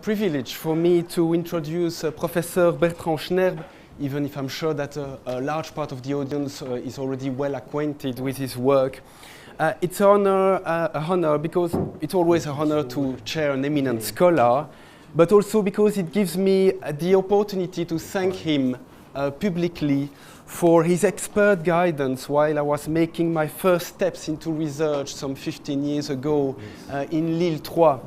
privilege for me to introduce Professor Bertrand Schnerb, even if I'm sure that a large part of the audience is already well acquainted with his work. It's an honor because it's always an honor to chair an eminent scholar, but also because it gives me the opportunity to thank him publicly for his expert guidance while I was making my first steps into research some 15 years ago in Lille 3,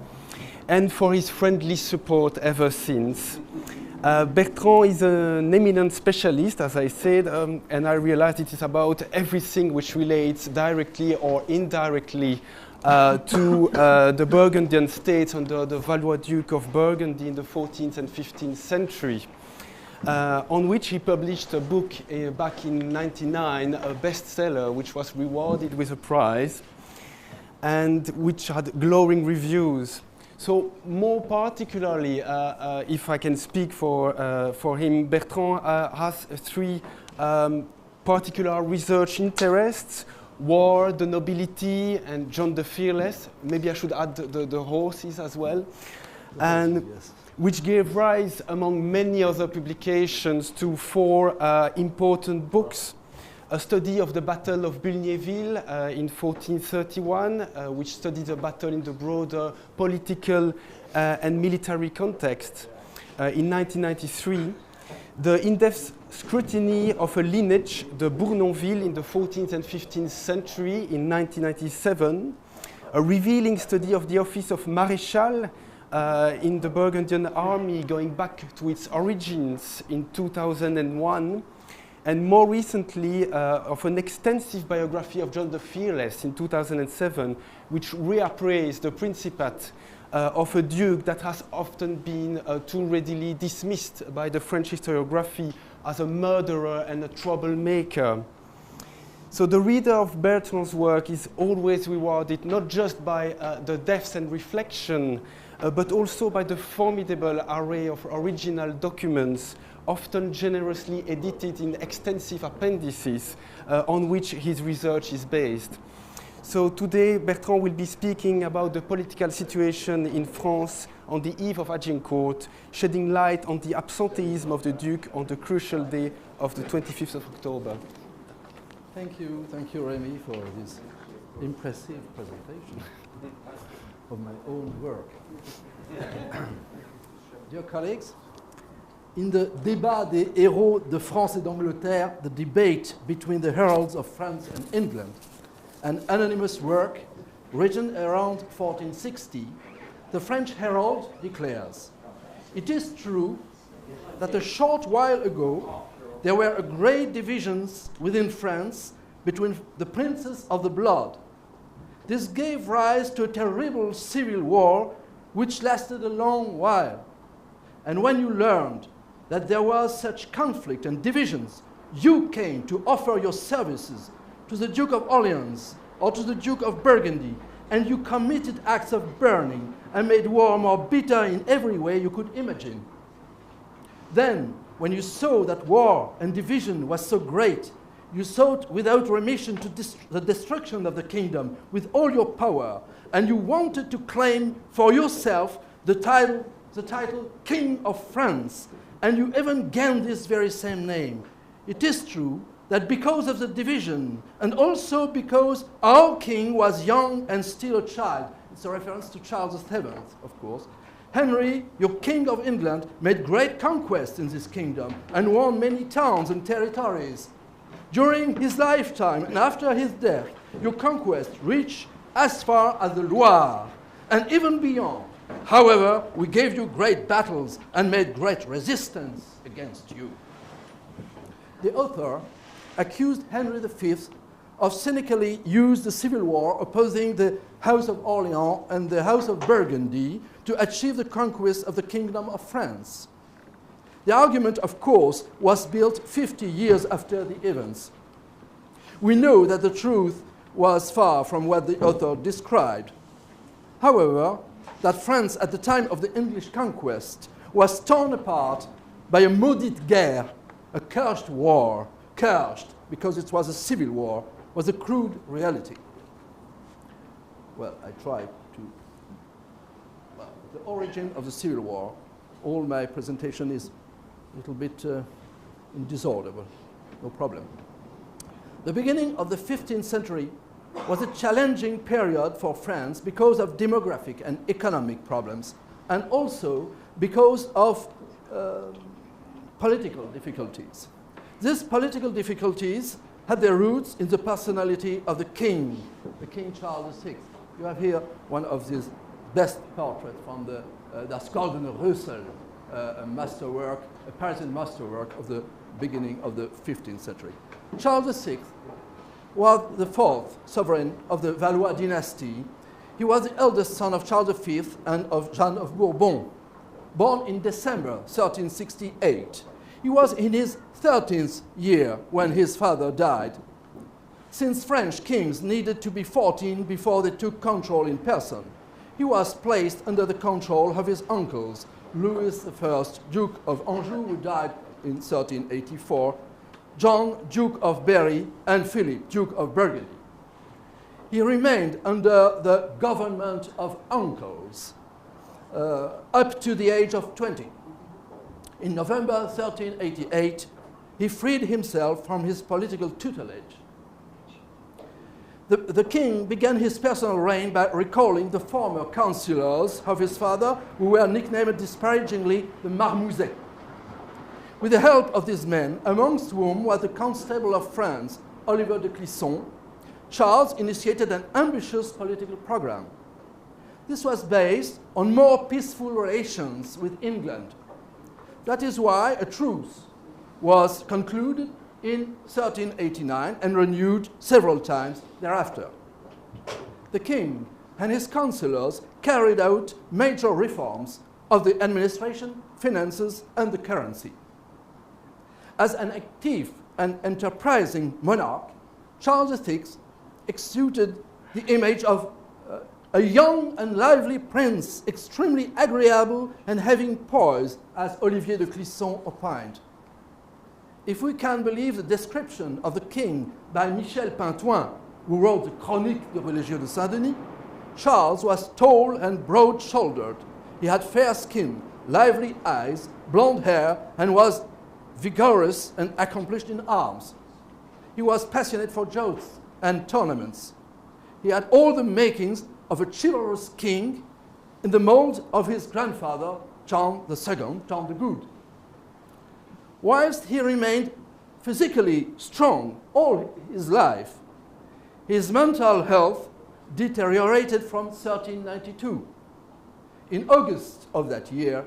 and for his friendly support ever since. Bertrand is an eminent specialist, as I said, and I realized it is about everything which relates directly or indirectly to the Burgundian states under the Valois Duke of Burgundy in the 14th and 15th century, on which he published a book back in '99, a bestseller, which was rewarded with a prize and which had glowing reviews. So more particularly, if I can speak for him, Bertrand has three particular research interests: war, the nobility, and John the Fearless. Maybe I should add the horses as well. And yes, which gave rise, among many other publications, to four important books. A study of the Battle of Bulgnéville in 1431, which studied the battle in the broader political and military context. In 1993, the in-depth scrutiny of a lineage, the Bournonville, in the 14th and 15th century in 1997, a revealing study of the office of Maréchal in the Burgundian army going back to its origins in 2001, and more recently of an extensive biography of John the Fearless in 2007, which reappraised the principate of a duke that has often been too readily dismissed by the French historiography as a murderer and a troublemaker. So the reader of Bertrand's work is always rewarded not just by the depth and reflection, but also by the formidable array of original documents, often generously edited in extensive appendices on which his research is based. So today, Bertrand will be speaking about the political situation in France on the eve of Agincourt, shedding light on the absenteeism of the Duke on the crucial day of the 25th of October. Thank you, Rémi, for this impressive presentation of my own work. Dear colleagues, in the Débat des héros de France et d'Angleterre, the debate between the heralds of France and England, an anonymous work written around 1460, the French herald declares, "It is true that a short while ago there were great divisions within France between the princes of the blood. This gave rise to a terrible civil war which lasted a long while. And when you learned that there was such conflict and divisions, you came to offer your services to the Duke of Orleans or to the Duke of Burgundy, and you committed acts of burning and made war more bitter in every way you could imagine. Then, when you saw that war and division was so great, you sought without remission the destruction of the kingdom with all your power, and you wanted to claim for yourself the title King of France, and you even gained this very same name. It is true that because of the division, and also because our king was young and still a child," it's a reference to Charles VII, of course, "Henry, your king of England, made great conquests in this kingdom and won many towns and territories. During his lifetime and after his death, your conquests reached as far as the Loire, and even beyond. However, we gave you great battles and made great resistance against you." The author accused Henry V of cynically using the civil war opposing the House of Orleans and the House of Burgundy to achieve the conquest of the Kingdom of France. The argument, of course, was built 50 years after the events. We know that the truth was far from what the author described. However, that France at the time of the English conquest was torn apart by a maudite guerre, a cursed war, cursed because it was a civil war, was a crude reality. Well, I tried to the origin of the Civil War. All my presentation is a little bit in disorder, but no problem. The beginning of the 15th century was a challenging period for France because of demographic and economic problems, and also because of political difficulties. These political difficulties had their roots in the personality of the King Charles VI. You have here one of his best portraits from the Das Goldene Rössel, a masterwork, a Parisian masterwork of the beginning of the 15th century. Charles VI was the fourth sovereign of the Valois dynasty. He was the eldest son of Charles V and of Jeanne of Bourbon. Born in December 1368, he was in his 13th year when his father died. Since French kings needed to be 14 before they took control in person, he was placed under the control of his uncles, Louis I, Duke of Anjou, who died in 1384, John, Duke of Berry, and Philip, Duke of Burgundy. He remained under the government of uncles up to the age of 20. In November 1388, he freed himself from his political tutelage. The king began his personal reign by recalling the former councillors of his father, who were nicknamed disparagingly the Marmousets. With the help of these men, amongst whom was the Constable of France, Oliver de Clisson, Charles initiated an ambitious political program. This was based on more peaceful relations with England. That is why a truce was concluded in 1389 and renewed several times thereafter. The king and his councillors carried out major reforms of the administration, finances, and the currency. As an active and enterprising monarch, Charles VI exuded the image of a young and lively prince, extremely agreeable and having poise, as Olivier de Clisson opined. If we can believe the description of the king by Michel Pintoin, who wrote the Chronique de Religieux de Saint-Denis, Charles was tall and broad-shouldered. He had fair skin, lively eyes, blonde hair, and was vigorous and accomplished in arms. He was passionate for jousts and tournaments. He had all the makings of a chivalrous king in the mold of his grandfather, John II, John the Good. Whilst he remained physically strong all his life, his mental health deteriorated from 1392. In August of that year,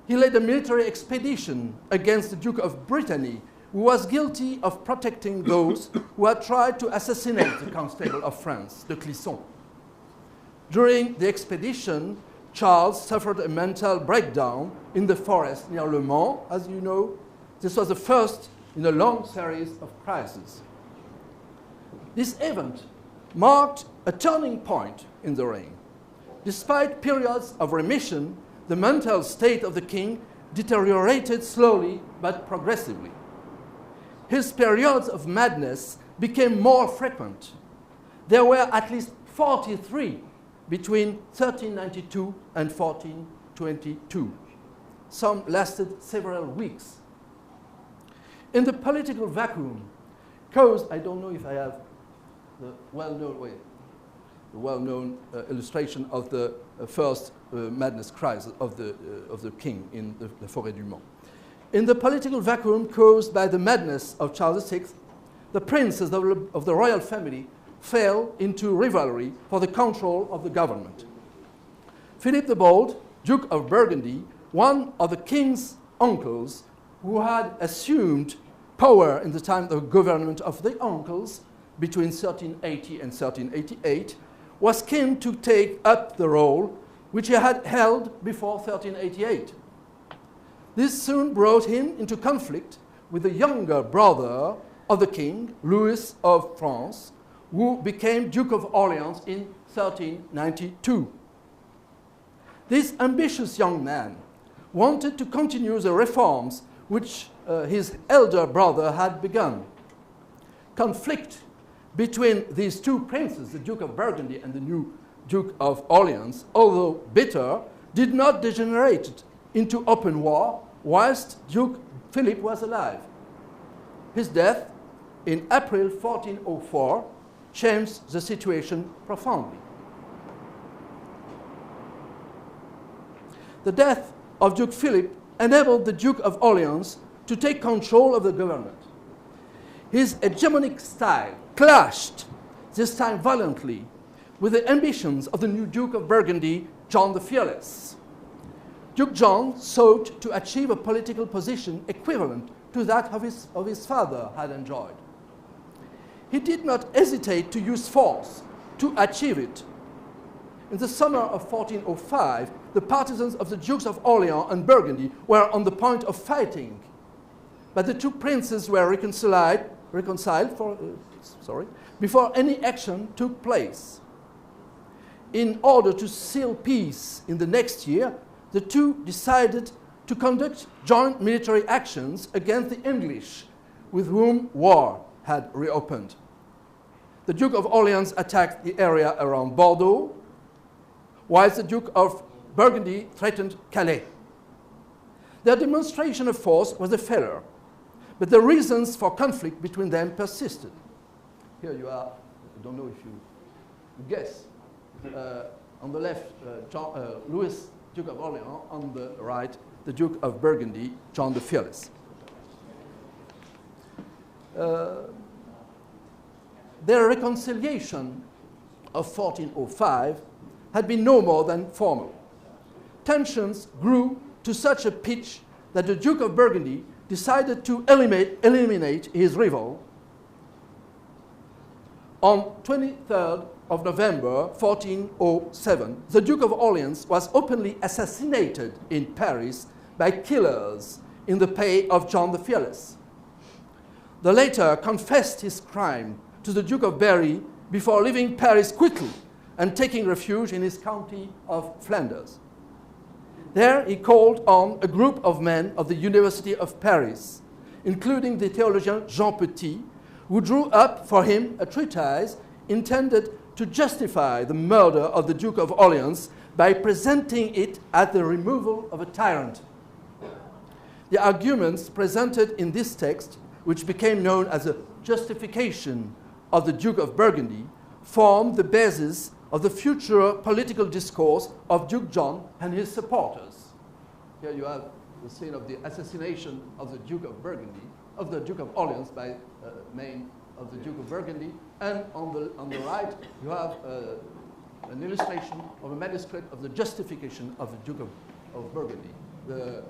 he led a military expedition against the Duke of Brittany, who was guilty of protecting those who had tried to assassinate the Constable of France, de Clisson. During the expedition, Charles suffered a mental breakdown in the forest near Le Mans, as you know. This was the first in a long series of crises. This event marked a turning point in the reign. Despite periods of remission, the mental state of the king deteriorated slowly but progressively. His periods of madness became more frequent. There were at least 43 between 1392 and 1422. Some lasted several weeks. In the political vacuum caused, I don't know if I have the well-known illustration of the first madness crisis of the king in the Forêt du Mans. In the political vacuum caused by the madness of Charles VI, the princes of the royal family fell into rivalry for the control of the government. Philip the Bold, Duke of Burgundy, one of the king's uncles who had assumed power in the time of the government of the uncles between 1380 and 1388, was keen to take up the role which he had held before 1388. This soon brought him into conflict with the younger brother of the king, Louis of France, who became Duke of Orleans in 1392. This ambitious young man wanted to continue the reforms which his elder brother had begun. Conflict between these two princes, the Duke of Burgundy and the new Duke of Orleans, although bitter, did not degenerate into open war whilst Duke Philip was alive. His death in April 1404 changed the situation profoundly. The death of Duke Philip enabled the Duke of Orleans to take control of the government. His hegemonic style clashed, this time violently, with the ambitions of the new Duke of Burgundy, John the Fearless. Duke John sought to achieve a political position equivalent to that of his father had enjoyed. He did not hesitate to use force to achieve it. In the summer of 1405, the partisans of the Dukes of Orleans and Burgundy were on the point of fighting, but the two princes were reconciled before any action took place. In order to seal peace in the next year, the two decided to conduct joint military actions against the English, with whom war had reopened. The Duke of Orleans attacked the area around Bordeaux, whilst the Duke of Burgundy threatened Calais. Their demonstration of force was a failure, but the reasons for conflict between them persisted. Here you are, I don't know if you guess. On the left, Louis, Duke of Orleans. On the right, the Duke of Burgundy, John the Fearless. Their reconciliation of 1405 had been no more than formal. Tensions grew to such a pitch that the Duke of Burgundy decided to eliminate his rival. On 23rd of November 1407, the Duke of Orleans was openly assassinated in Paris by killers in the pay of John the Fearless. The latter confessed his crime to the Duke of Berry before leaving Paris quickly and taking refuge in his county of Flanders. There he called on a group of men of the University of Paris, including the theologian Jean Petit, who drew up for him a treatise intended to justify the murder of the Duke of Orleans by presenting it as the removal of a tyrant. The arguments presented in this text, which became known as a justification of the Duke of Burgundy, formed the basis of the future political discourse of Duke John and his supporters. Here you have the scene of the assassination of the Duke of Burgundy, of the Duke of Orleans by main of the Duke of Burgundy, and on the right you have an illustration of a manuscript of the justification of the Duke of Burgundy. The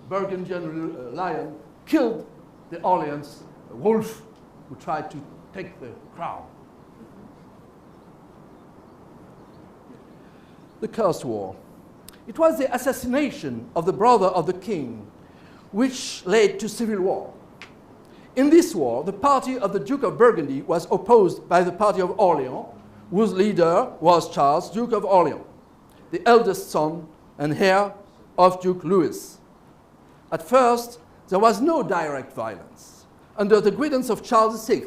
Burgundian lion killed the Orleans wolf who tried to take the crown. The Cursed War. It was the assassination of the brother of the king which led to civil war. In this war, the party of the Duke of Burgundy was opposed by the party of Orleans, whose leader was Charles, Duke of Orleans, the eldest son and heir of Duke Louis. At first, there was no direct violence. Under the guidance of Charles VI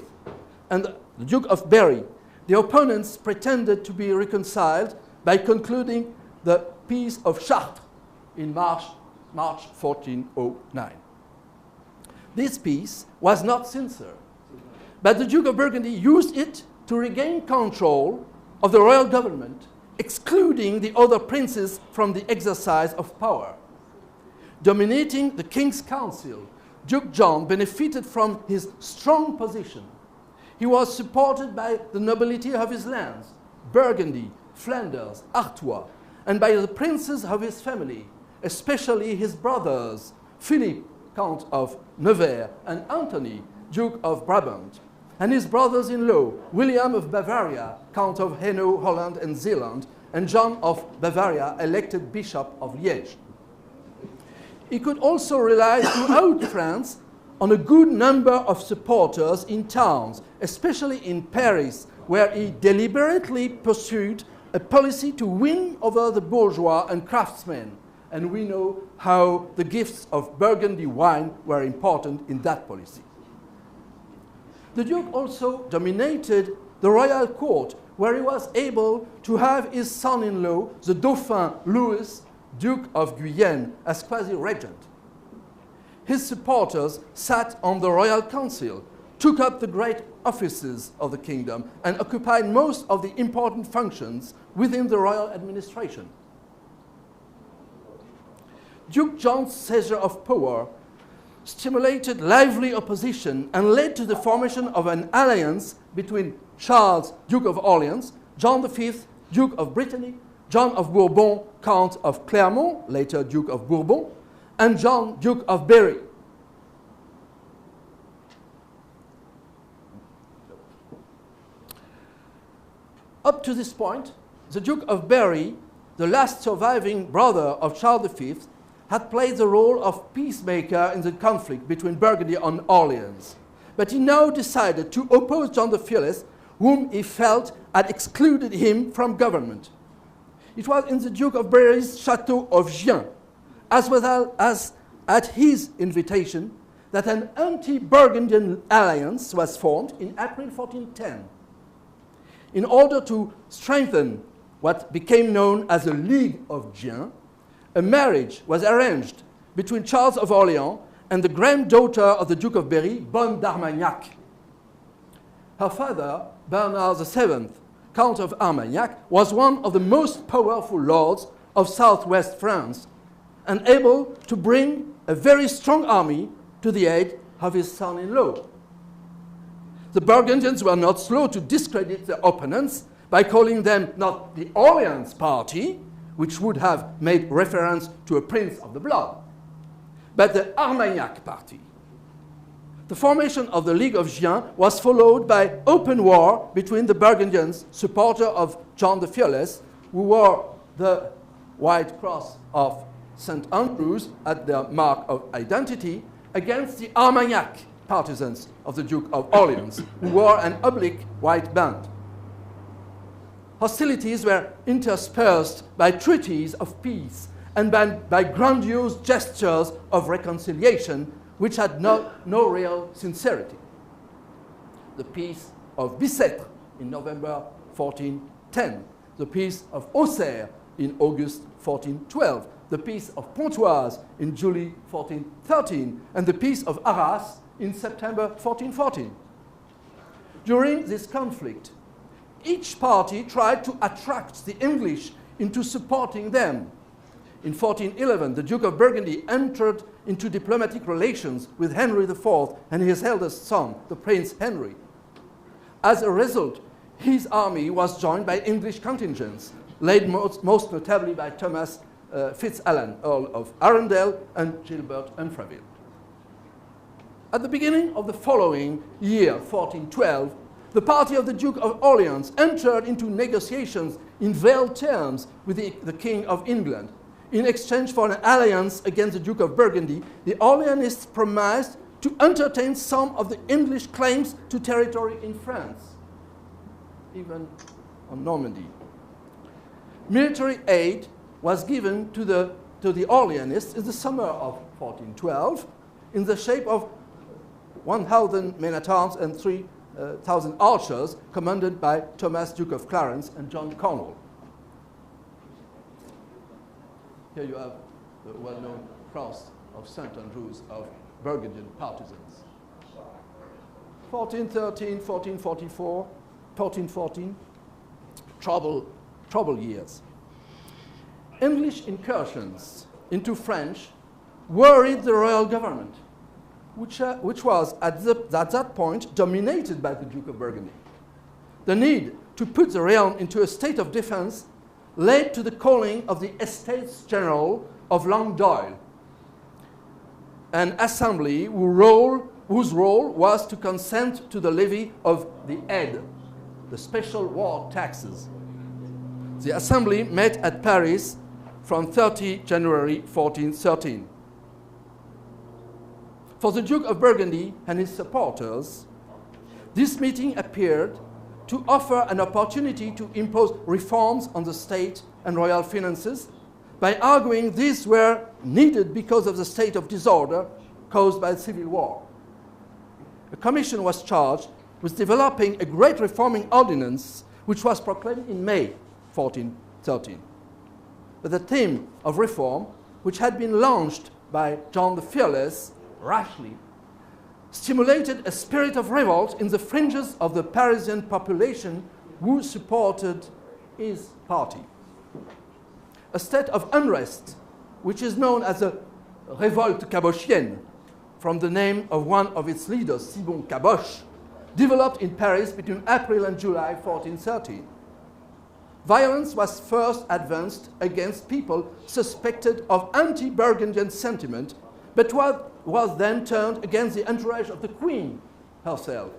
and the Duke of Berry, the opponents pretended to be reconciled by concluding the Peace of Chartres in March 1409. This peace was not sincere, but the Duke of Burgundy used it to regain control of the royal government, excluding the other princes from the exercise of power. Dominating the King's Council, Duke John benefited from his strong position. He was supported by the nobility of his lands, Burgundy, Flanders, Artois, and by the princes of his family, especially his brothers, Philip, Count of Nevers, and Anthony, Duke of Brabant, and his brothers-in-law, William of Bavaria, Count of Hainaut, Holland, and Zeeland, and John of Bavaria, elected Bishop of Liège. He could also rely throughout France on a good number of supporters in towns, especially in Paris, where he deliberately pursued a policy to win over the bourgeois and craftsmen. And we know how the gifts of Burgundy wine were important in that policy. The Duke also dominated the royal court, where he was able to have his son-in-law, the Dauphin Louis, Duke of Guyenne, as quasi-regent. His supporters sat on the royal council, took up the great offices of the kingdom, and occupied most of the important functions within the royal administration. Duke John's seizure of power stimulated lively opposition and led to the formation of an alliance between Charles, Duke of Orleans, John V, Duke of Brittany, John of Bourbon, Count of Clermont, later Duke of Bourbon, and John, Duke of Berry. Up to this point, the Duke of Berry, the last surviving brother of Charles V, had played the role of peacemaker in the conflict between Burgundy and Orleans. But he now decided to oppose John the Fearless, whom he felt had excluded him from government. It was in the Duke of Berry's chateau of Gien, as well as at his invitation, that an anti-Burgundian alliance was formed in April 1410. In order to strengthen what became known as the League of Gien, a marriage was arranged between Charles of Orleans and the granddaughter of the Duke of Berry, Bonne d'Armagnac. Her father, Bernard VII, Count of Armagnac, was one of the most powerful lords of southwest France and able to bring a very strong army to the aid of his son-in-law. The Burgundians were not slow to discredit their opponents by calling them not the Orleans party, which would have made reference to a prince of the blood, but the Armagnac party. The formation of the League of Gien was followed by open war between the Burgundians, supporter of John the Fearless, who wore the White Cross of St. Andrews at their mark of identity, against the Armagnac partisans of the Duke of Orleans, who wore an oblique white band. Hostilities were interspersed by treaties of peace and by grandiose gestures of reconciliation, which had no real sincerity. The Peace of Bicêtre in November 1410, the Peace of Auxerre in August 1412, the Peace of Pontoise in July 1413, and the Peace of Arras in September 1414. During this conflict, each party tried to attract the English into supporting them. In 1411, the Duke of Burgundy entered into diplomatic relations with Henry IV and his eldest son, the Prince Henry. As a result, his army was joined by English contingents, led most notably by Thomas Fitzalan, Earl of Arundel, and Gilbert Umfraville. At the beginning of the following year, 1412, the party of the Duke of Orleans entered into negotiations in veiled terms with the King of England. In exchange for an alliance against the Duke of Burgundy, the Orleanists promised to entertain some of the English claims to territory in France, even on Normandy. Military aid was given to the Orleanists in the summer of 1412 in the shape of 1,000 men-at-arms and 3,000 archers, commanded by Thomas, Duke of Clarence, and John Cornwall. Here you have the well-known cross of St. Andrews of Burgundian partisans. 1413, 1444, 1414, trouble years. English incursions into French worried the royal government, which was at that point dominated by the Duke of Burgundy. The need to put the realm into a state of defense led to the calling of the Estates General of Languedoc, an assembly whose role was to consent to the levy of the aide, the special war taxes. The assembly met at Paris from 30 January 1413. For the Duke of Burgundy and his supporters, this meeting appeared to offer an opportunity to impose reforms on the state and royal finances by arguing these were needed because of the state of disorder caused by the civil war. A commission was charged with developing a great reforming ordinance which was proclaimed in May 1413. but the theme of reform, which had been launched by John the Fearless rashly, stimulated a spirit of revolt in the fringes of the Parisian population who supported his party. A state of unrest, which is known as the Révolte cabochienne, from the name of one of its leaders, Simon Caboche, developed in Paris between April and July 1413. Violence was first advanced against people suspected of anti-Burgundian sentiment, but was then turned against the entourage of the Queen herself,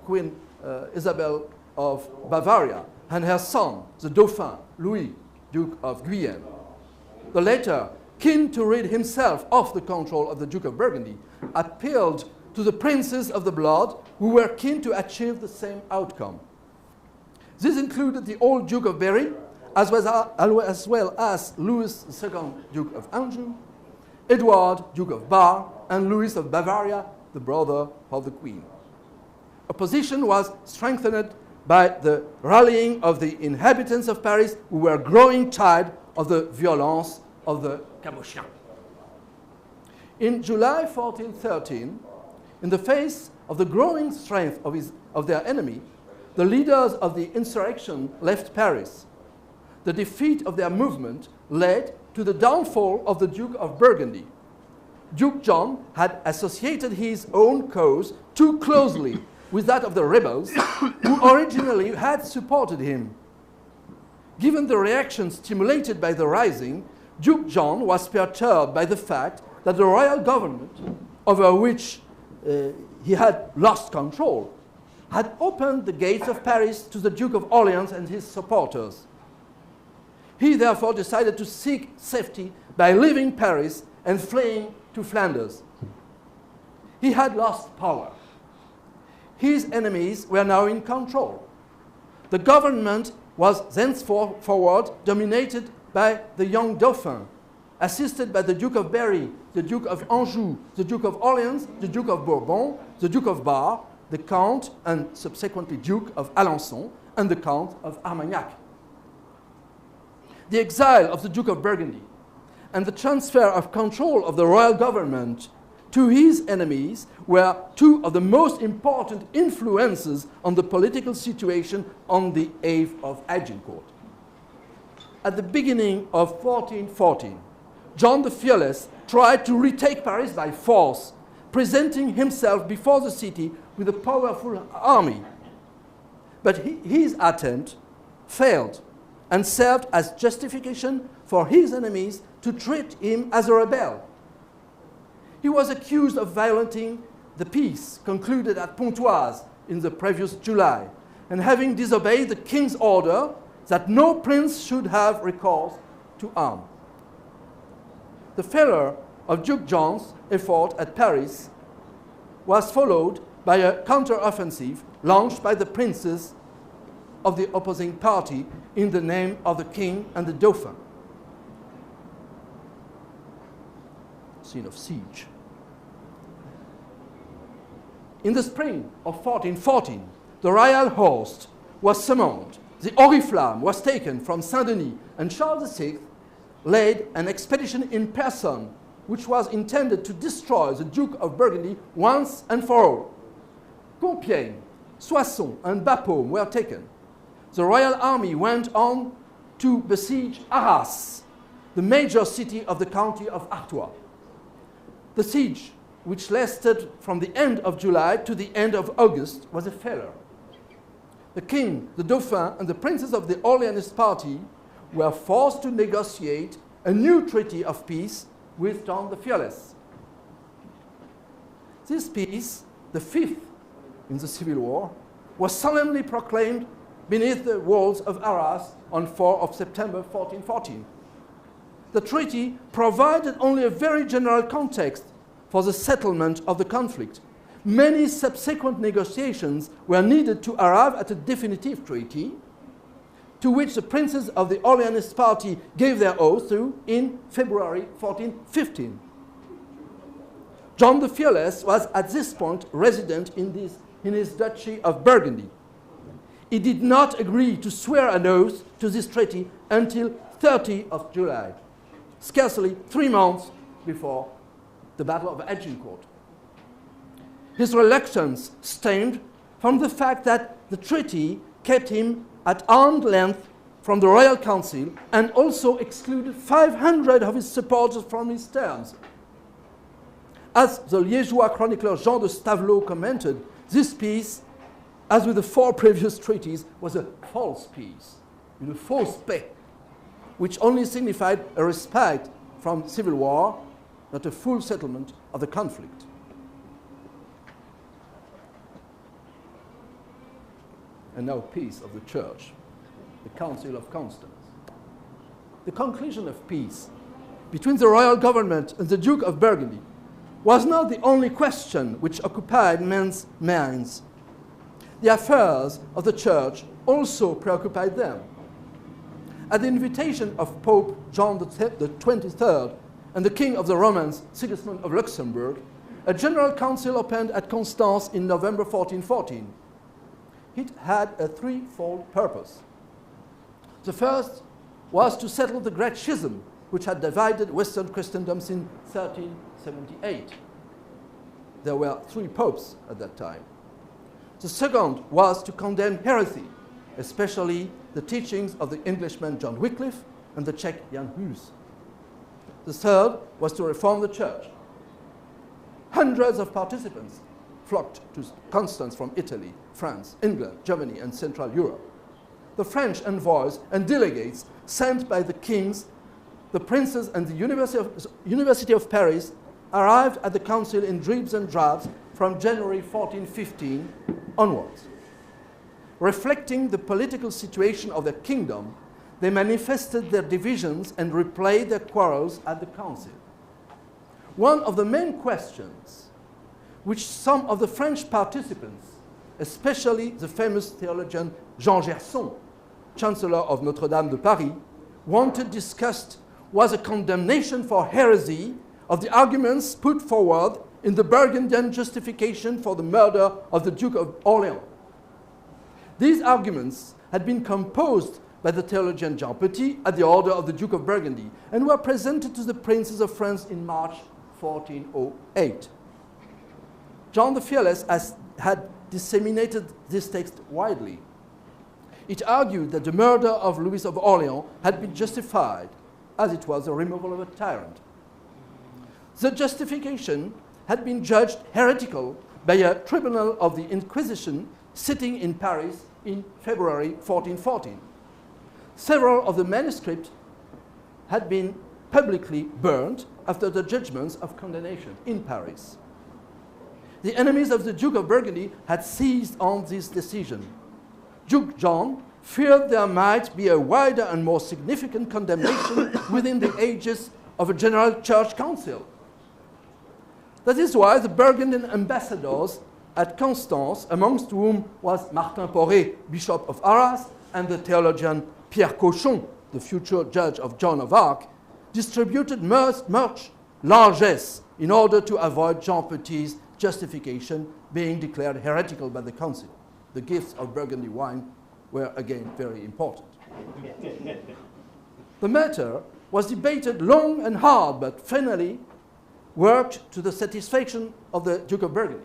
Queen Isabel of Bavaria, and her son, the Dauphin, Louis, Duke of Guyenne. The latter, keen to rid himself of the control of the Duke of Burgundy, appealed to the princes of the blood who were keen to achieve the same outcome. This included the old Duke of Berry, as well as Louis II, Duke of Anjou, Edward, Duke of Bar, and Louis of Bavaria, the brother of the Queen. Opposition was strengthened by the rallying of the inhabitants of Paris who were growing tired of the violence of the Cabochians. In July 1413, in the face of the growing strength of their enemy, the leaders of the insurrection left Paris. The defeat of their movement led to the downfall of the Duke of Burgundy. Duke John had associated his own cause too closely with that of the rebels who originally had supported him. Given the reaction stimulated by the rising, Duke John was perturbed by the fact that the royal government, over which he had lost control, had opened the gates of Paris to the Duke of Orleans and his supporters. He therefore decided to seek safety by leaving Paris and fleeing to Flanders. He had lost power. His enemies were now in control. The government was thenceforward dominated by the young Dauphin, assisted by the Duke of Berry, the Duke of Anjou, the Duke of Orleans, the Duke of Bourbon, the Duke of Bar, the Count and subsequently Duke of Alençon, and the Count of Armagnac. The exile of the Duke of Burgundy and the transfer of control of the royal government to his enemies were two of the most important influences on the political situation on the eve of Agincourt. At the beginning of 1414, John the Fearless tried to retake Paris by force, presenting himself before the city with a powerful army. But his attempt failed and served as justification for his enemies to treat him as a rebel. He was accused of violating the peace concluded at Pontoise in the previous July, and having disobeyed the king's order that no prince should have recourse to arms. The failure of Duke John's effort at Paris was followed by a counter-offensive launched by the princes of the opposing party in the name of the king and the Dauphin. Scene of siege. In the spring of 1414, the royal host was summoned. The Oriflamme was taken from Saint-Denis, and Charles VI led an expedition in person which was intended to destroy the Duke of Burgundy once and for all. Compiègne, Soissons, and Bapaume were taken. The royal army went on to besiege Arras, the major city of the county of Artois. The siege, which lasted from the end of July to the end of August, was a failure. The king, the Dauphin, and the princes of the Orleanist party were forced to negotiate a new treaty of peace with John the Fearless. This peace, the fifth in the Civil War, was solemnly proclaimed beneath the walls of Arras on 4 of September 1414. The treaty provided only a very general context for the settlement of the conflict. Many subsequent negotiations were needed to arrive at a definitive treaty, to which the princes of the Orleanist party gave their oath to in February 1415. John the Fearless was at this point resident in his duchy of Burgundy. He did not agree to swear an oath to this treaty until 30th of July, scarcely 3 months before the Battle of Agincourt. His reluctance stemmed from the fact that the treaty kept him at arm's length from the Royal Council and also excluded 500 of his supporters from his terms. As the Liégeois chronicler Jean de Stavelot commented, this peace, as with the 4 previous treaties, was a false peace, une fausse paix, which only signified a respite from civil war, not a full settlement of the conflict. And now peace of the Church, the Council of Constance. The conclusion of peace between the royal government and the Duke of Burgundy was not the only question which occupied men's minds. The affairs of the Church also preoccupied them. At the invitation of Pope John the 23rd and the King of the Romans, Sigismund of Luxembourg, a general council opened at Constance in November 1414. It had a threefold purpose. The first was to settle the great schism which had divided Western Christendom since 1378. There were 3 popes at that time. The second was to condemn heresy, especially the teachings of the Englishman John Wycliffe and the Czech Jan Hus. The third was to reform the Church. Hundreds of participants flocked to Constance from Italy, France, England, Germany, and Central Europe. The French envoys and delegates sent by the kings, the princes, and the University of Paris arrived at the council in dribs and drabs from January 1415 onwards. Reflecting the political situation of their kingdom, they manifested their divisions and replayed their quarrels at the council. One of the main questions which some of the French participants, especially the famous theologian Jean Gerson, Chancellor of Notre-Dame de Paris, wanted discussed was a condemnation for heresy of the arguments put forward in the Burgundian justification for the murder of the Duke of Orléans. These arguments had been composed by the theologian Jean Petit at the order of the Duke of Burgundy and were presented to the princes of France in March 1408. John the Fearless had disseminated this text widely. It argued that the murder of Louis of Orléans had been justified, as it was the removal of a tyrant. The justification had been judged heretical by a tribunal of the Inquisition sitting in Paris in February 1414. Several of the manuscripts had been publicly burned after the judgments of condemnation in Paris. The enemies of the Duke of Burgundy had seized on this decision. Duke John feared there might be a wider and more significant condemnation within the aegis of a general church council. That is why the Burgundian ambassadors at Constance, amongst whom was Martin Poré, Bishop of Arras, and the theologian Pierre Cochon, the future judge of Joan of Arc, distributed much largesse in order to avoid Jean Petit's justification being declared heretical by the council. The gifts of Burgundy wine were again very important. The matter was debated long and hard, but finally worked to the satisfaction of the Duke of Burgundy.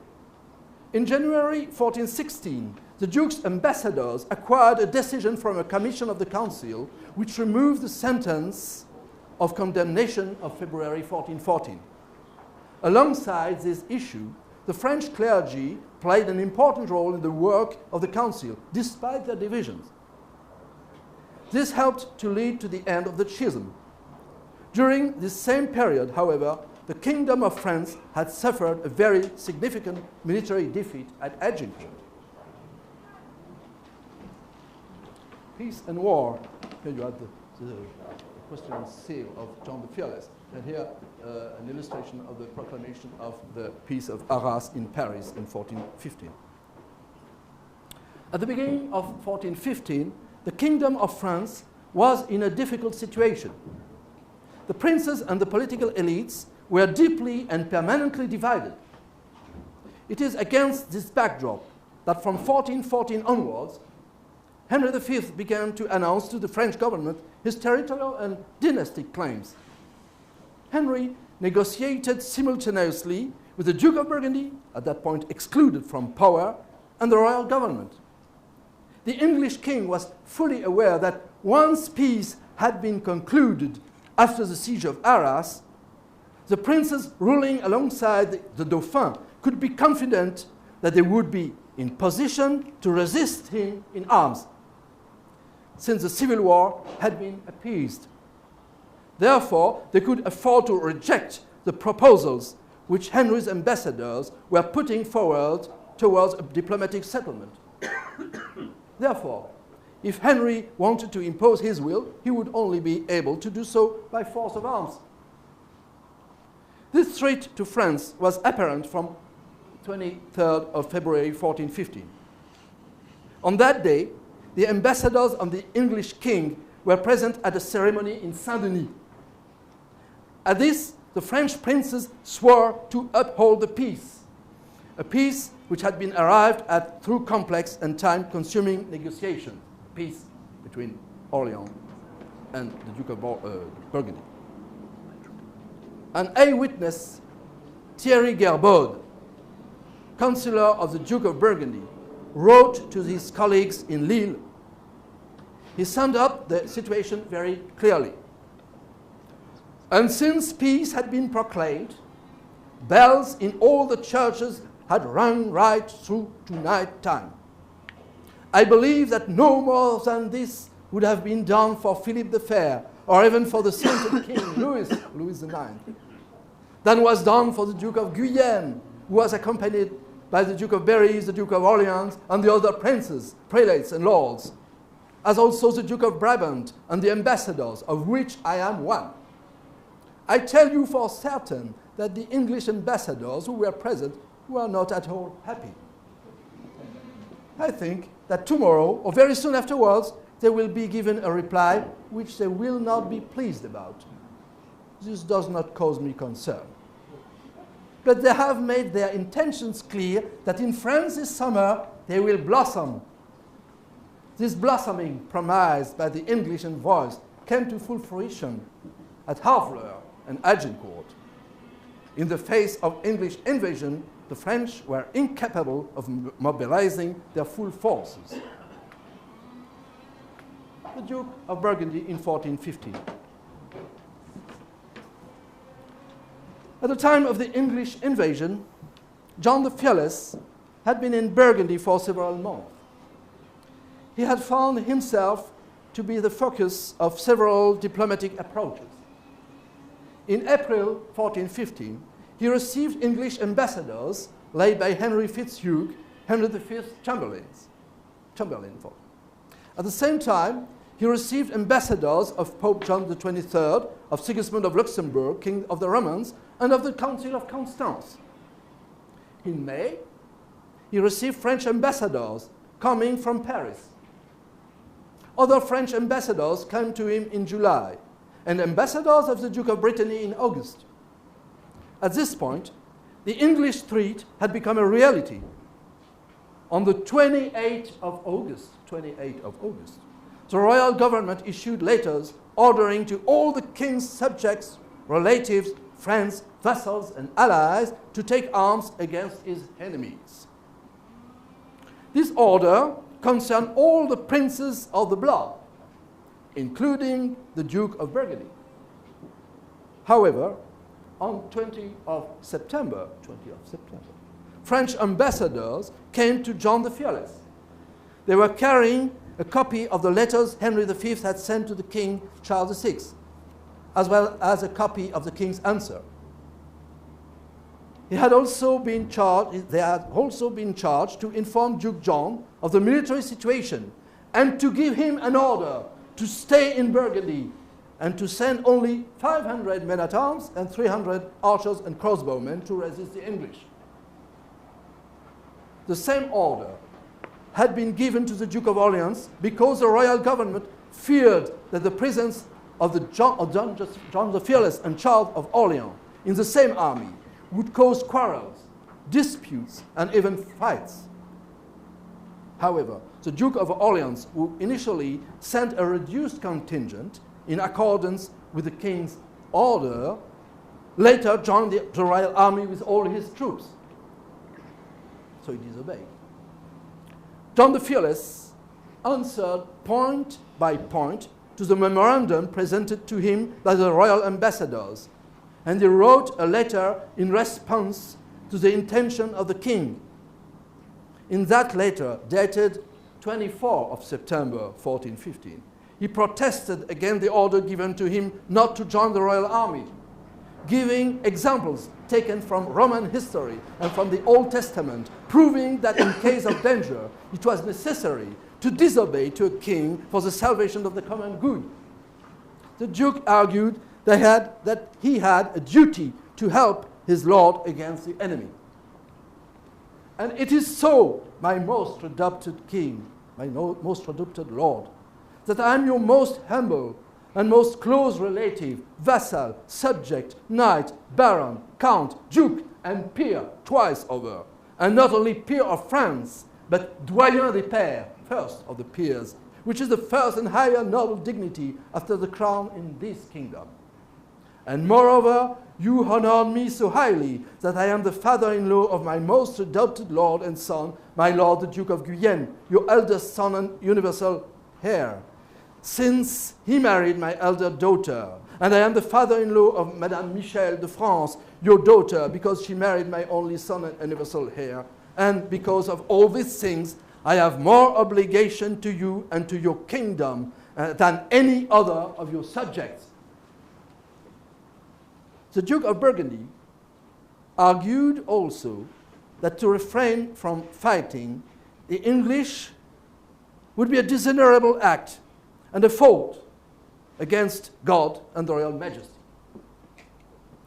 In January 1416, the Duke's ambassadors acquired a decision from a commission of the council which removed the sentence of condemnation of February 1414. Alongside this issue, the French clergy played an important role in the work of the council, despite their divisions. This helped to lead to the end of the schism. During this same period, however, the Kingdom of France had suffered a very significant military defeat at Agincourt. Peace and war. Here you have the equestrian seal of John the Fearless. And here, an illustration of the proclamation of the Peace of Arras in Paris in 1415. At the beginning of 1415, the Kingdom of France was in a difficult situation. The princes and the political elites were deeply and permanently divided. It is against this backdrop that from 1414 onwards, Henry V began to announce to the French government his territorial and dynastic claims. Henry negotiated simultaneously with the Duke of Burgundy, at that point excluded from power, and the royal government. The English king was fully aware that once peace had been concluded after the siege of Arras, the princes ruling alongside the Dauphin could be confident that they would be in position to resist him in arms, since the civil war had been appeased. Therefore, they could afford to reject the proposals which Henry's ambassadors were putting forward towards a diplomatic settlement. Therefore, if Henry wanted to impose his will, he would only be able to do so by force of arms. This threat to France was apparent from 23rd of February 1415. On that day, the ambassadors of the English king were present at a ceremony in Saint-Denis. At this, the French princes swore to uphold the peace, a peace which had been arrived at through complex and time-consuming negotiation, peace between Orléans and the Duke of Burgundy. An eyewitness, Thierry Gerbaud, councillor of the Duke of Burgundy, wrote to his colleagues in Lille. He summed up the situation very clearly. And since peace had been proclaimed, bells in all the churches had rung right through to night time. I believe that no more than this would have been done for Philip the Fair, or even for the sainted King Louis IX, than was done for the Duke of Guyenne, who was accompanied by the Duke of Berry, the Duke of Orleans, and the other princes, prelates, and lords, as also the Duke of Brabant and the ambassadors, of which I am one. I tell you for certain that the English ambassadors who were present were not at all happy. I think that tomorrow, or very soon afterwards, they will be given a reply which they will not be pleased about. This does not cause me concern. But they have made their intentions clear that in France this summer they will blossom. This blossoming promised by the English envoys came to full fruition at Harfleur and Agincourt. In the face of English invasion, the French were incapable of mobilizing their full forces. The Duke of Burgundy in 1415. At the time of the English invasion, John the Fearless had been in Burgundy for several months. He had found himself to be the focus of several diplomatic approaches. In April 1415, he received English ambassadors led by Henry Fitzhugh, Henry V's Chamberlain. At the same time, he received ambassadors of Pope John XXIII, of Sigismund of Luxembourg, King of the Romans, and of the Council of Constance. In May, he received French ambassadors coming from Paris. Other French ambassadors came to him in July, and ambassadors of the Duke of Brittany in August. At this point, the English threat had become a reality. On the 28th of August, the royal government issued letters ordering to all the king's subjects, relatives, friends, vassals, and allies to take arms against his enemies. This order concerned all the princes of the blood, including the Duke of Burgundy. However, on 20th of September, French ambassadors came to John the Fearless. They were carrying a copy of the letters Henry V had sent to the King Charles VI, as well as a copy of the king's answer. They had also been charged to inform Duke John of the military situation and to give him an order to stay in Burgundy and to send only 500 men-at-arms and 300 archers and crossbowmen to resist the English. The same order had been given to the Duke of Orleans because the royal government feared that the presence of John the Fearless and Charles of Orleans in the same army would cause quarrels, disputes, and even fights. However, the Duke of Orleans, who initially sent a reduced contingent in accordance with the king's order, later joined the royal army with all his troops. So he disobeyed. John the Fearless answered point by point to the memorandum presented to him by the royal ambassadors, and he wrote a letter in response to the intention of the king. In that letter, dated 24 of September 1415, he protested against the order given to him not to join the royal army, giving examples taken from Roman history and from the Old Testament, proving that in case of danger, it was necessary to disobey to a king for the salvation of the common good. The Duke argued that he had a duty to help his lord against the enemy. And it is so, my most adopted king, my most adopted lord, that I am your most humble and most close relative, vassal, subject, knight, baron, count, duke, and peer twice over. And not only peer of France, but doyen des pairs, first of the peers, which is the first and higher noble dignity after the crown in this kingdom. And moreover, you honored me so highly that I am the father-in-law of my most adopted lord and son, my lord the Duke of Guyenne, your eldest son and universal heir, since he married my elder daughter. And I am the father-in-law of Madame Michel de France, your daughter, because she married my only son and universal heir. And because of all these things, I have more obligation to you and to your kingdom than any other of your subjects. The Duke of Burgundy argued also that to refrain from fighting the English would be a dishonorable act and a fault against God and the royal majesty.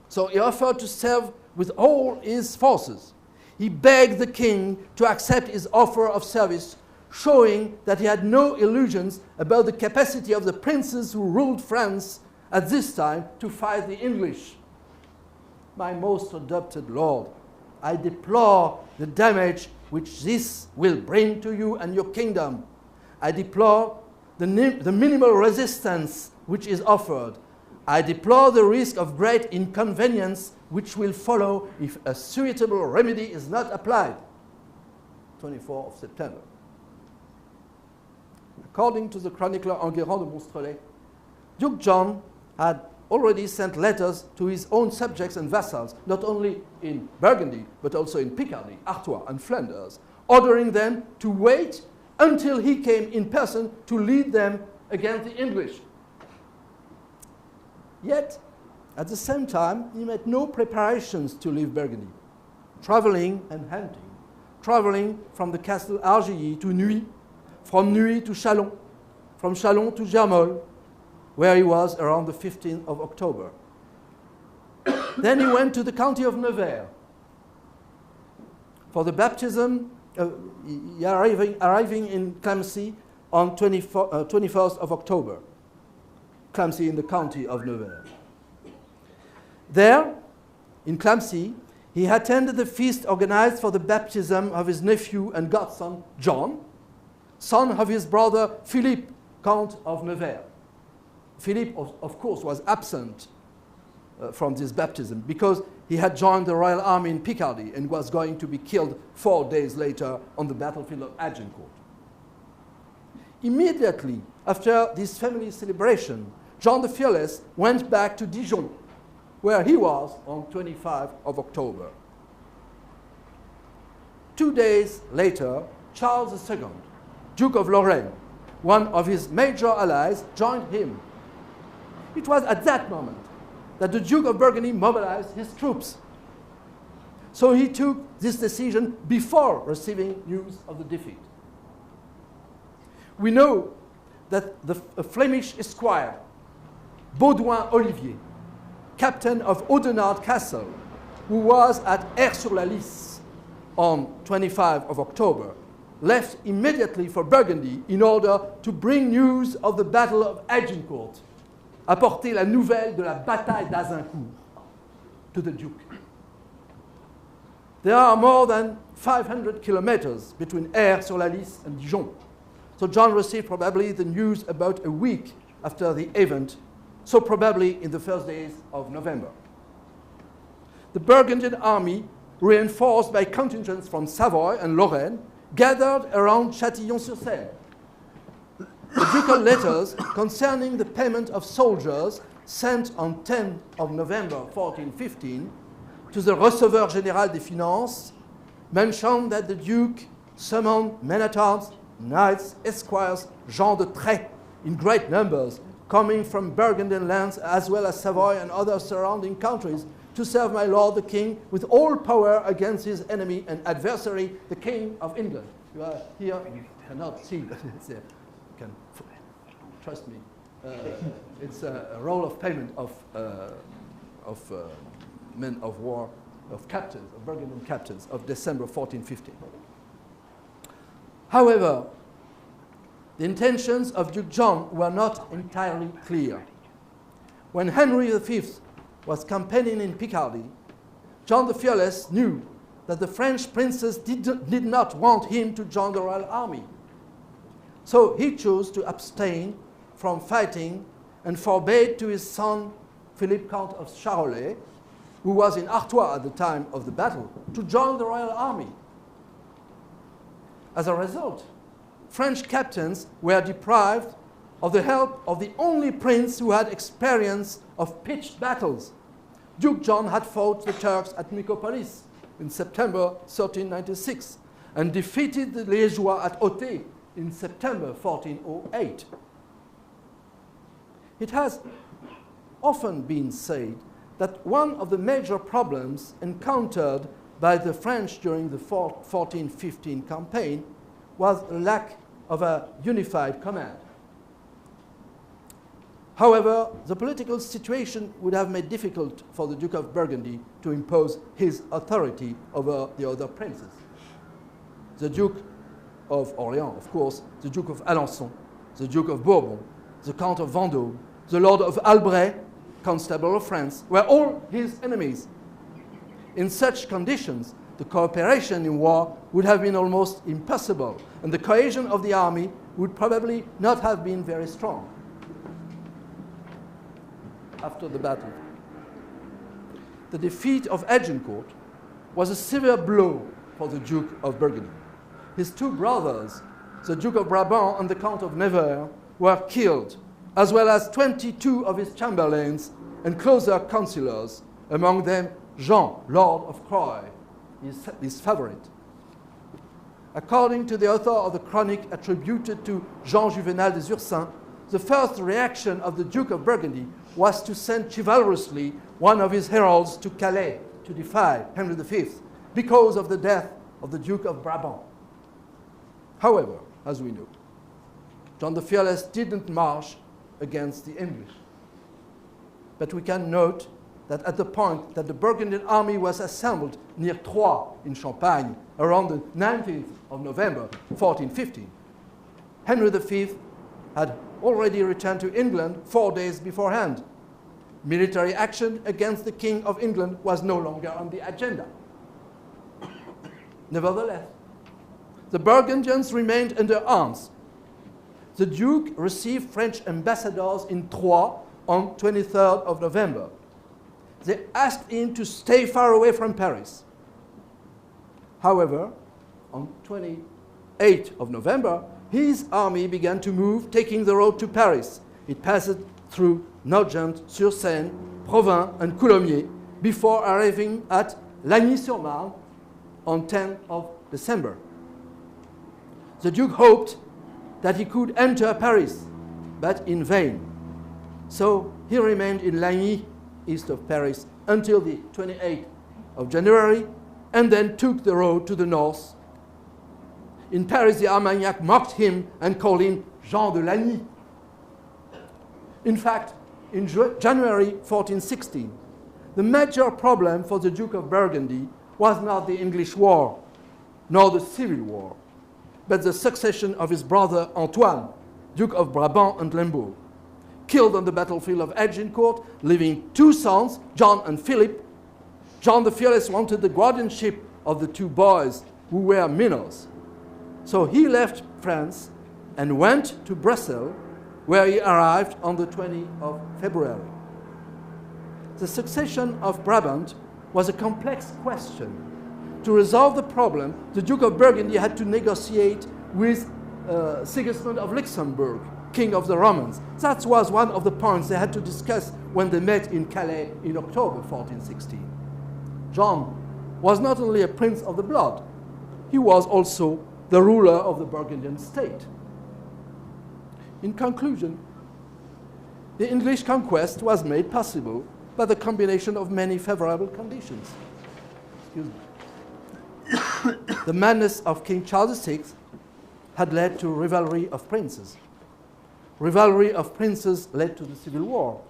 So he offered to serve with all his forces. He begged the king to accept his offer of service, showing that he had no illusions about the capacity of the princes who ruled France at this time to fight the English. My most adopted lord, I deplore the damage which this will bring to you and your kingdom. I deplore the minimal resistance which is offered. I deplore the risk of great inconvenience which will follow if a suitable remedy is not applied. 24 of September. According to the chronicler Enguerrand de Monstrelet, Duke John had already sent letters to his own subjects and vassals, not only in Burgundy, but also in Picardy, Artois, and Flanders, ordering them to wait until he came in person to lead them against the English. Yet, at the same time, he made no preparations to leave Burgundy, traveling and hunting, traveling from the castle Argilly to Nuit, from Nuit to Châlons, from Châlons to Germolles, where he was around the 15th of October. Then he went to the county of Nevers for the baptism, arriving in Clamcy on 21st of October. Clamcy in the county of Nevers. There, in Clamcy, he attended the feast organized for the baptism of his nephew and godson, John, son of his brother Philippe, Count of Nevers. Philippe, of course, was absent from this baptism because he had joined the royal army in Picardy and was going to be killed 4 days later on the battlefield of Agincourt. Immediately after this family celebration, John the Fearless went back to Dijon, where he was on 25 of October. 2 days later, Charles II, Duke of Lorraine, one of his major allies, joined him. It was at that moment that the Duke of Burgundy mobilized his troops. So he took this decision before receiving news of the defeat. We know that a Flemish esquire, Baudouin Olivier, captain of Audenarde Castle, who was at Aire-sur-la-Lys on 25 of October, left immediately for Burgundy in order to bring news of the Battle of Agincourt, apporter la nouvelle de la bataille d'Agincourt to the Duke. There are more than 500 kilometers between Aire-sur-la-Lys and Dijon, So John received probably the news about a week after the event, so probably in the first days of November. The Burgundian army, reinforced by contingents from Savoy and Lorraine, gathered around Châtillon-sur-Seine. The ducal letters concerning the payment of soldiers sent on 10 of November 1415 to the Receveur Général des Finances mentioned that the Duke summoned men-at-arms, knights, esquires, gens de trait in great numbers, coming from Burgundian lands as well as Savoy and other surrounding countries, to serve my lord the king with all power against his enemy and adversary, the king of England. You are here, you cannot see, but it's there. You can trust me. It's a roll of payment of men of war, of captains, of Burgundian captains of December 1415. However, the intentions of Duke John were not entirely clear. When Henry V was campaigning in Picardy, John the Fearless knew that the French princes did not want him to join the royal army. So he chose to abstain from fighting and forbade to his son Philippe Count of Charolais, who was in Artois at the time of the battle, to join the royal army. As a result, French captains were deprived of the help of the only prince who had experience of pitched battles. Duke John had fought the Turks at Nicopolis in September 1396 and defeated the Liégeois at Auteuil in September 1408. It has often been said that one of the major problems encountered by the French during the 1415 campaign was a lack of a unified command. However, the political situation would have made it difficult for the Duke of Burgundy to impose his authority over the other princes. The Duke of Orléans, of course, the Duke of Alençon, the Duke of Bourbon, the Count of Vendôme, the Lord of Albret, Constable of France, were all his enemies. In such conditions, the cooperation in war would have been almost impossible, and the cohesion of the army would probably not have been very strong. After the battle, the defeat of Agincourt was a severe blow for the Duke of Burgundy. His two brothers, the Duke of Brabant and the Count of Nevers, were killed, as well as 22 of his chamberlains and closer councillors, among them Jean, Lord of Croy, his favorite. According to the author of the chronic attributed to Jean Juvenal des Ursins, the first reaction of the Duke of Burgundy was to send chivalrously one of his heralds to Calais to defy Henry V because of the death of the Duke of Brabant. However, as we know, John the Fearless didn't march against the English. But we can note that at the point that the Burgundian army was assembled near Troyes in Champagne around the 19th of November 1415, Henry V had already returned to England 4 days beforehand. Military action against the King of England was no longer on the agenda. Nevertheless, the Burgundians remained under arms. The Duke received French ambassadors in Troyes on 23rd of November. They asked him to stay far away from Paris. However, on 28th of November, his army began to move, taking the road to Paris. It passed through Nogent-sur-Seine, Provins, and Coulommiers before arriving at Lagny-sur-Marne on 10th of December. The Duke hoped that he could enter Paris, but in vain. So he remained in Lagny, east of Paris, until the 28th of January, and then took the road to the north. In Paris, the Armagnac mocked him and called him Jean de Lagny. In fact, in January 1416, the major problem for the Duke of Burgundy was not the English war, nor the Civil War, but the succession of his brother Antoine, Duke of Brabant and Limbourg, killed on the battlefield of Agincourt, leaving two sons, John and Philip. John the Fearless wanted the guardianship of the two boys who were minors. So he left France and went to Brussels, where he arrived on the 20th of February. The succession of Brabant was a complex question. To resolve the problem, the Duke of Burgundy had to negotiate with Sigismund of Luxembourg, King of the Romans. That was one of the points they had to discuss when they met in Calais in October 1416. John was not only a prince of the blood, he was also the ruler of the Burgundian state. In conclusion, the English conquest was made possible by the combination of many favorable conditions. Excuse me. The madness of King Charles VI had led to rivalry of princes. Rivalry of princes led to the Civil War.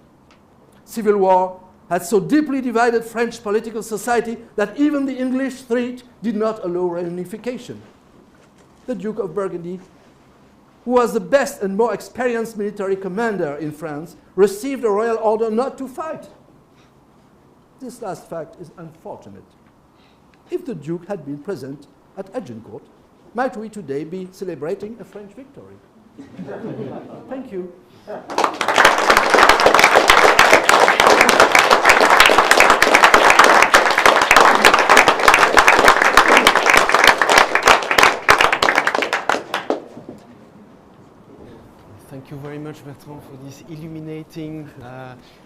Civil War had so deeply divided French political society that even the English threat did not allow reunification. The Duke of Burgundy, who was the best and more experienced military commander in France, received a royal order not to fight. This last fact is unfortunate. If the Duke had been present at Agincourt, might we today be celebrating a French victory? Thank you. Thank you very much, Bertrand, for this illuminating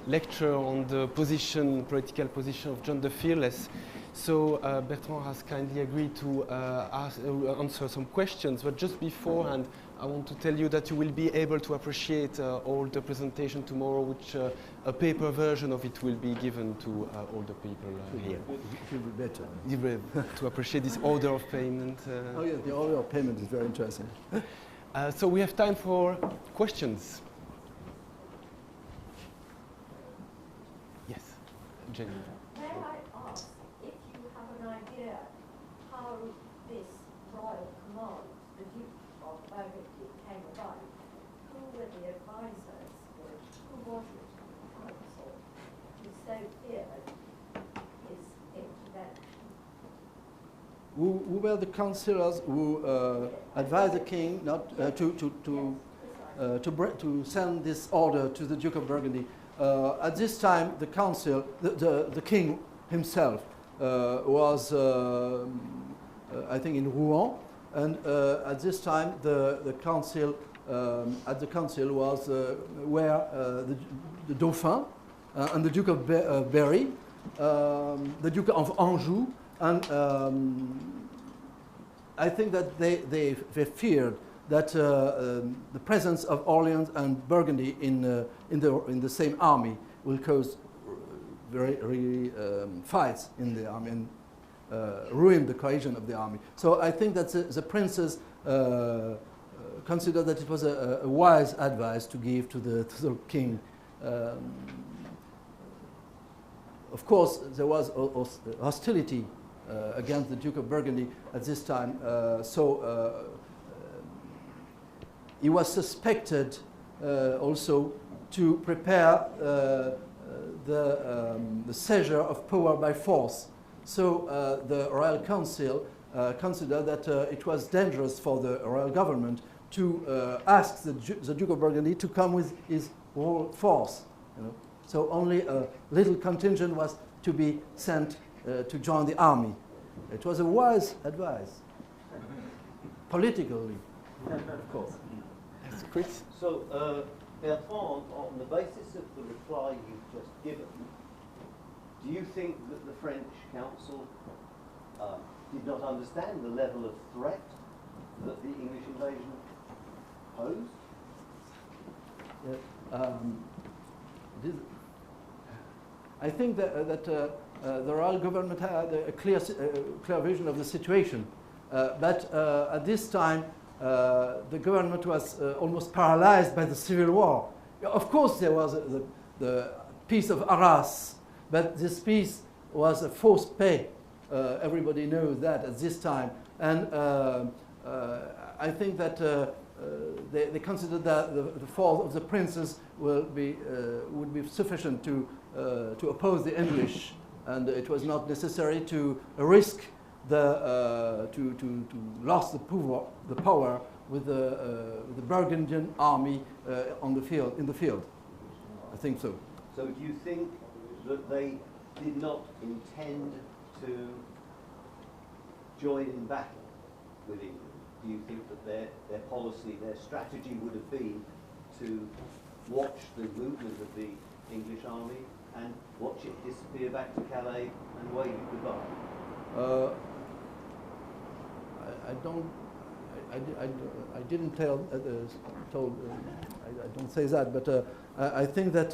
lecture on the political position of John the Fearless. So Bertrand has kindly agreed to answer some questions, but just beforehand, I want to tell you that you will be able to appreciate all the presentation tomorrow, which a paper version of it will be given to all the people here. It will be better. To appreciate this order of payment. Oh yes, the order of payment is very interesting. So we have time for questions. Yes, Jenny. May I ask if you have an idea how this royal command, the Duke of Burgundy, came about? Who were the advisors? Who was it in the council who so feared his intervention? Who were the councillors who advised the king not to send this order to the Duke of Burgundy? At this time, the council, the king himself was, I think, in Rouen, and at this time, the council at the council was where the Dauphin and the Duke of Berry, the Duke of Anjou. And I think that they feared that the presence of Orleans and Burgundy in the same army will cause very fights in the army and ruin the cohesion of the army. So I think that the princes considered that it was a wise advice to give to the king. Of course, there was hostility against the Duke of Burgundy at this time, so he was suspected also to prepare the seizure of power by force. So the Royal Council considered that it was dangerous for the royal government to ask the Duke of Burgundy to come with his whole force. You know? So only a little contingent was to be sent to join the army. It was a wise advice, politically, of course. Yes, Chris? So, Bertrand, on the basis of the reply you've just given, do you think that the French council did not understand the level of threat that the English invasion posed? I think that the royal government had a clear vision of the situation, but at this time the government was almost paralyzed by the civil war. Of course, there was the peace of Arras, but this peace was a forced pay. Everybody knows that at this time, and I think that they considered that the force of the princes would be sufficient to oppose the English, and it was not necessary to risk to lose the power with the Burgundian army on the field, in the field. I think so. So do you think that they did not intend to join in battle with England? Do you think that their policy, their strategy would have been to watch the movement of the English army and watch it disappear back to Calais and wave it goodbye? I didn't tell, I don't say that, but I think that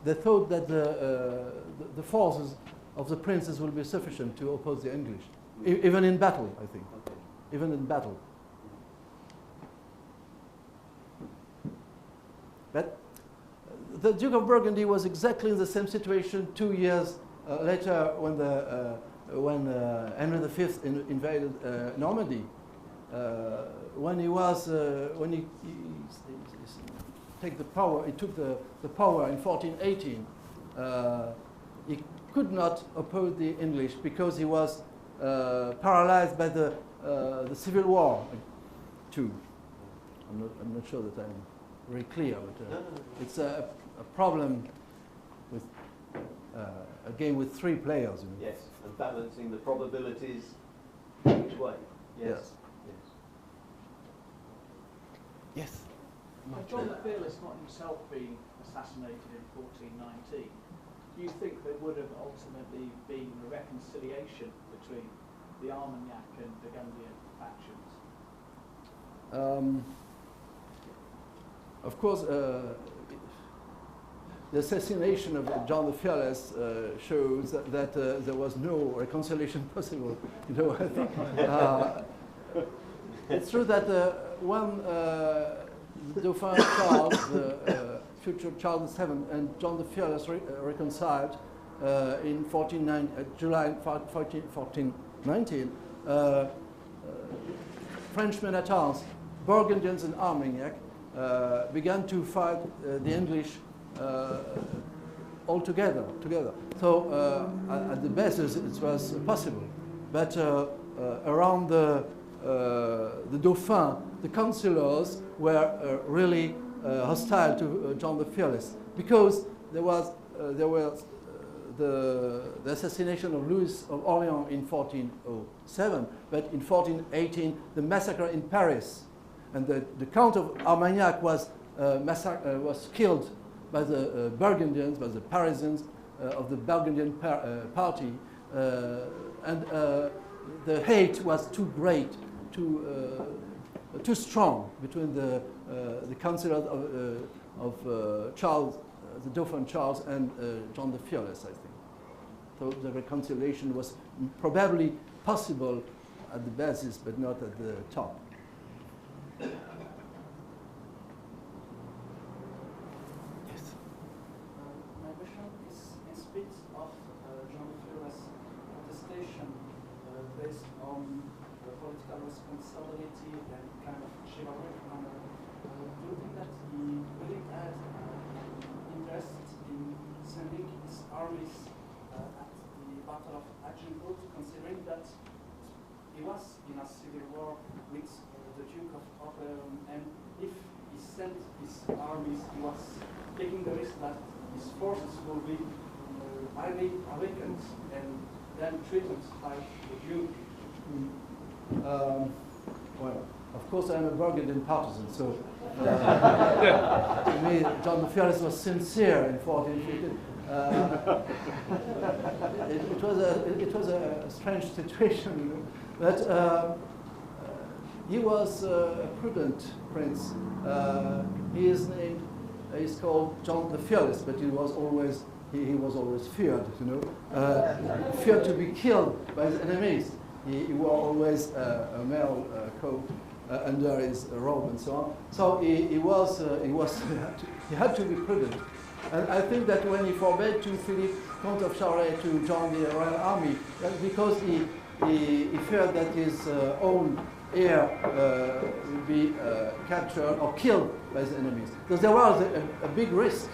they thought that the forces of the princes will be sufficient to oppose the English, even in battle. I think, Okay. even in battle. But the Duke of Burgundy was exactly in the same situation 2 years later when Henry V invaded Normandy. When he took the power in 1418. He could not oppose the English because he was paralyzed by the Civil War too. I'm not sure that I'm very clear, but it's a problem with a game with 3 players. You know? Yes, and balancing the probabilities each way. Yes. Yes. Yes. John the Fearless not himself being assassinated in 1419, do you think there would have ultimately been a reconciliation between the Armagnac and Burgundian factions? Of course, the assassination of John the Fearless shows that there was no reconciliation possible. You know, I think it's true that when the Dauphin Charles, the future Charles VII, and John the Fearless reconciled in July 1419, Frenchmen at arms, Burgundians and Armagnac, began to fight the English all together. So at the basis it was possible, but around the Dauphin, the councillors were really hostile to John the Fearless because there was the assassination of Louis of Orleans in 1407, but in 1418 the massacre in Paris, and the Count of Armagnac was killed by the Burgundians, by the Parisians of the Burgundian party, and the hate was too great, too strong between the councillors of Charles, the Dauphin Charles, and John the Fearless, I think. So the reconciliation was probably possible at the basis, but not at the top. My question is in spirit of John the Fearless protestation based on political responsibility and kind of chivalric manner. Do you think that he really had interest in sending his armies at the Battle of Agincourt, considering that he was in a civil war with the Duke of Orleans, and if he sent his armies, he was taking the risk that his forces will be highly awakened and then treated by the Duke? Well, of course, I'm a Burgundian partisan, so to me, John the Fearless was sincere in 1415. It was a strange situation, you know, but he was a prudent prince. His name is called John the Fearless, but he was always feared, you know, feared to be killed by his enemies. He wore always a mail coat under his robe and so on. So he had to be prudent. And I think that when he forbade to Philip, Count of Charolais, to join the Royal Army, because he feared that his own heir would be captured or killed by his enemies. Because there was a big risk.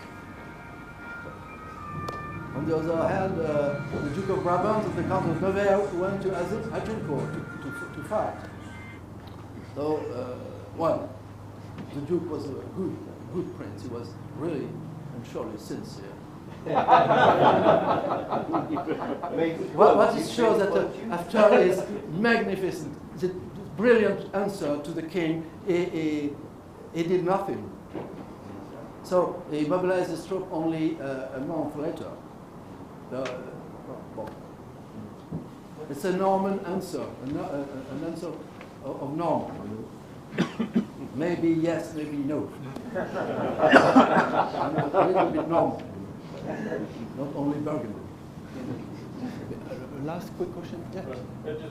On the other hand, the Duke of Brabant and the Count of Nevers went to Agincourt to fight. So, well, the Duke was a good prince. He was really and surely sincere. What it shows that after his magnificent, brilliant answer to the king, he did nothing. So he mobilized his troop only a month later. It's a Norman answer, an answer of Norman. Maybe yes, maybe no. A little bit Norman, not only Burgundy. Last quick question. Yeah.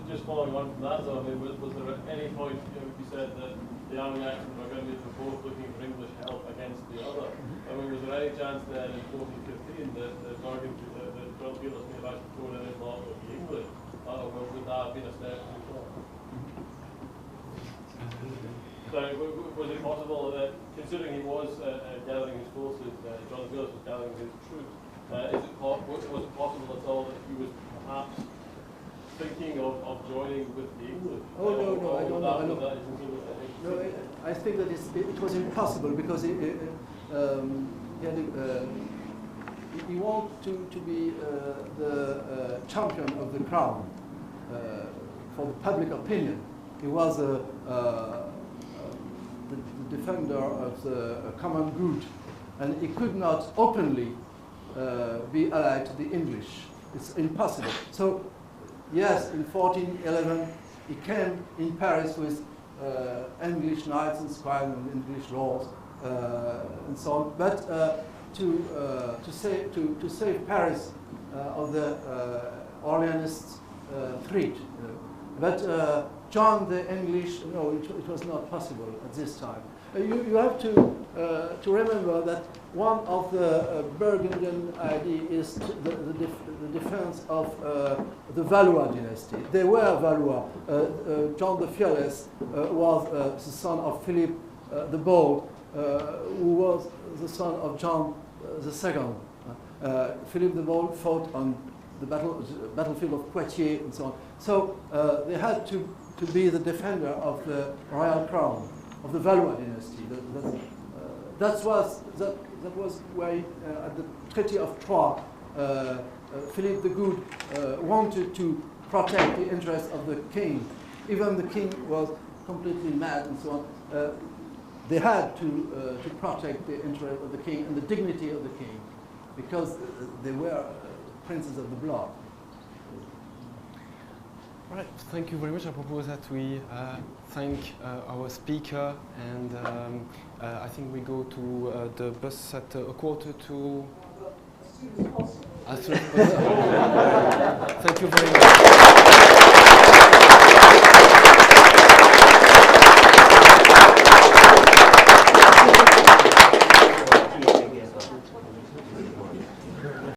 Just following on from that, though, I mean, was there at any point, you said that the Armagnacs and Burgundians were both looking for English help against the other? I mean, was there any chance then in 1415 that Burgundy, the 12 Guilds may have actually thrown in along with the English? Or would that have been a step too far? So, was it possible that, considering he was gathering his forces, John of Gales was gathering his troops, was it possible at all that he was perhaps thinking of joining with the English? Oh, no, I don't know. No, I think that it was impossible because he wanted to be the champion of the crown for the public opinion. He was the defender of the common good, and he could not openly be allied to the English. It's impossible. So, yes, in 1411, he came in Paris with English knights and squires and English lords and so on. But to save Paris of the Orleanists' threat. But John the English, no, it was not possible at this time. You have to remember that one of the Burgundian ideas is the defense of the Valois dynasty. They were Valois. John the Fearless was the son of Philip the Bold, who was the son of John II. Philip the Bold fought on the battlefield of Poitiers and so on. So they had to be the defender of the royal crown, of the Valois dynasty. That was why at the Treaty of Troyes, Philip the Good wanted to protect the interests of the king. Even the king was completely mad and so on. They had to protect the interest of the king and the dignity of the king, because they were princes of the blood. Right, thank you very much. I propose that we thank our speaker, and I think we go to the bus at a quarter to... As soon as possible. Thank you very much.